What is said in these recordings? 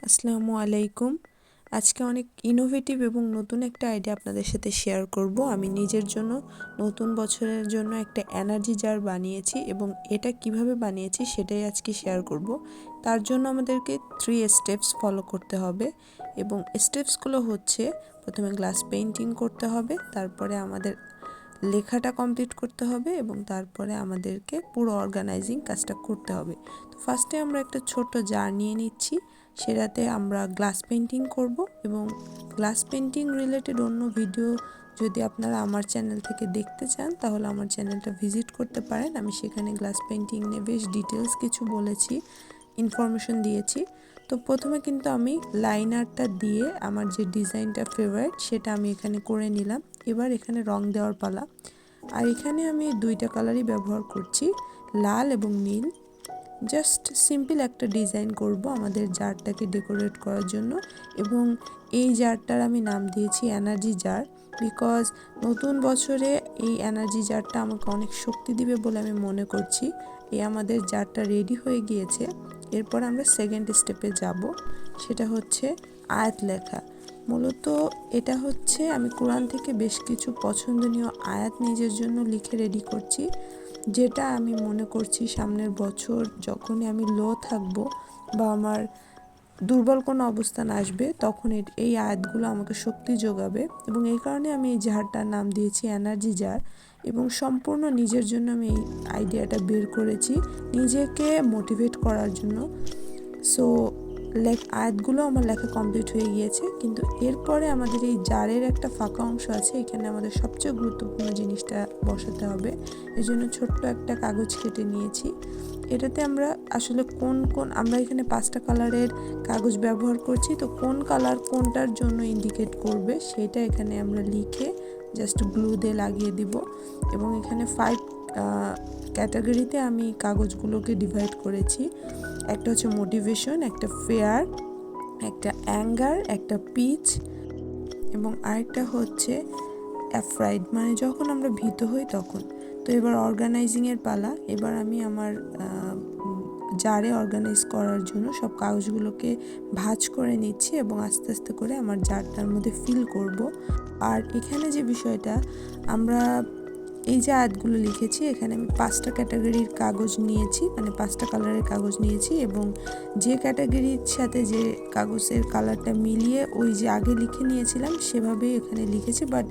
আসসালামু আলাইকুম। আজকে অনেক ইনোভেটিভ এবং নতুন একটা আইডিয়া আপনাদের সাথে শেয়ার করব। আমি নিজের জন্য নতুন বছরের জন্য একটা এনার্জি জার বানিয়েছি এবং এটা কিভাবে বানিয়েছি সেটাই আজকে শেয়ার করব। তার জন্য আমাদেরকে 3 স্টেপস ফলো করতে হবে এবং স্টেপসগুলো হচ্ছে প্রথমে গ্লাস পেইন্টিং করতে হবে, তারপরে আমাদের লেখাটা কমপ্লিট করতে হবে এবং তারপরে আমাদেরকে পুরো অর্গানাইজিং কাজটা করতে হবে। তো ফার্স্টে আমরা একটা ছোট জার নিয়ে নিচ্ছি, সেটাতে আমরা গ্লাস পেইন্টিং করব এবং গ্লাস পেইন্টিং রিলেটেড অন্য ভিডিও যদি আপনারা আমার চ্যানেল থেকে দেখতে চান তাহলে আমার চ্যানেলটা ভিজিট করতে পারেন। আমি সেখানে গ্লাস পেইন্টিং নিয়ে বেশ ডিটেলস কিছু বলেছি, ইনফরমেশন দিয়েছি। তো প্রথমে কিন্তু আমি লাইনারটা দিয়ে আমার যে ডিজাইনটা ফেভারিট সেটা আমি এখানে করে নিলাম। এবার এখানে রং দেওয়ার পালা। আর এখানে আমি দুইটা কালারই ব্যবহার করছি, লাল এবং নীল। জাস্ট সিম্পল একটা ডিজাইন করব আমাদের জারটাকে ডেকোরেট করার জন্য এবং এই জারটার আমি নাম দিয়েছি এনার্জি জার, বিকজ নতুন বছরে এই এনার্জি জারটা আমাকে অনেক শক্তি দিবে বলে আমি মনে করছি। এই আমাদের জারটা রেডি হয়ে গিয়েছে। এরপর আমরা সেকেন্ড স্টেপে যাব, সেটা হচ্ছে আয়াত লেখা। মূলত এটা হচ্ছে আমি কোরআন থেকে বেশ কিছু পছন্দনীয় আয়াত নিজের জন্য লিখে রেডি করছি, যেটা আমি মনে করছি সামনের বছর যখনই আমি লো থাকবো বা আমার দুর্বল কোনো অবস্থান আসবে তখন এই আয়াতগুলো আমাকে শক্তি যোগাবে। এবং এই কারণে আমি এই জারটার নাম দিয়েছি এনার্জি জার এবং সম্পূর্ণ নিজের জন্য আমি এই আইডিয়াটা বের করেছি, নিজেকে মোটিভেট করার জন্য। সো আয়াতগুলো আমার লেখা কমপ্লিট হয়ে গিয়েছে, কিন্তু এরপরে আমাদের এই জারের একটা ফাঁকা অংশ আছে, এখানে আমাদের সবচেয়ে গুরুত্বপূর্ণ জিনিসটা বসাতে হবে। এই জন্য ছোট্ট একটা কাগজ কেটে নিয়েছি। এটাতে আমরা আসলে আমরা এখানে 5টা কালারের কাগজ ব্যবহার করছি, তো কোন কালার কোনটার জন্য ইন্ডিকেট করবে সেটা এখানে আমরা লিখে জাস্ট গ্লু দিয়ে লাগিয়ে দিব। এবং এখানে 5 ক্যাটাগরিতে আমি কাগজগুলোকে ডিভাইড করেছি। একটা হচ্ছে মোটিভেশন, একটা ফেয়ার, একটা অ্যাঙ্গার, একটা পিচ এবং আরেকটা হচ্ছে অ্যাফ্রাইড, মানে যখন আমরা ভীত হই তখন। তো এবার অর্গানাইজিংয়ের পালা। এবার আমি আমার জারে অর্গানাইজ করার জন্য সব কাগজগুলোকে ভাঁজ করে নিচ্ছি এবং আস্তে আস্তে করে আমার জারটার মধ্যে ফিল করব। আর এখানে যে বিষয়টা, আমরা এই যে আয়াতগুলো লিখেছি এখানে আমি 5টা ক্যাটাগরির কাগজ নিয়েছি, মানে 5টা কালারের কাগজ নিয়েছি এবং যে ক্যাটাগরির সাথে যে কাগজের কালারটা মিলিয়ে ওই যে আগে লিখে নিয়েছিলাম সেভাবেই এখানে লিখেছি। বাট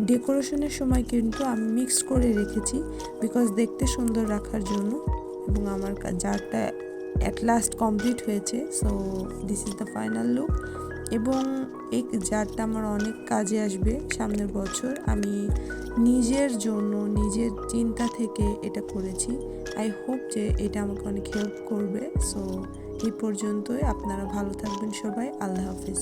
ডেকোরেশনের সময় কিন্তু আমি মিক্স করে রেখেছি বিকজ দেখতে সুন্দর রাখার জন্য। এবং আমার জারটা অ্যাট লাস্ট কমপ্লিট হয়েছে। So this is the final look এবং এই জারটা আমার অনেক কাজে আসবে সামনের বছর। আমি নিজের জন্য নিজের চিন্তা থেকে এটা করেছি। আই হোপ যে এটা আমাকে অনেক হেল্প করবে। সো এই পর্যন্তই। আপনারা ভালো থাকবেন সবাই। আল্লাহ হাফিজ।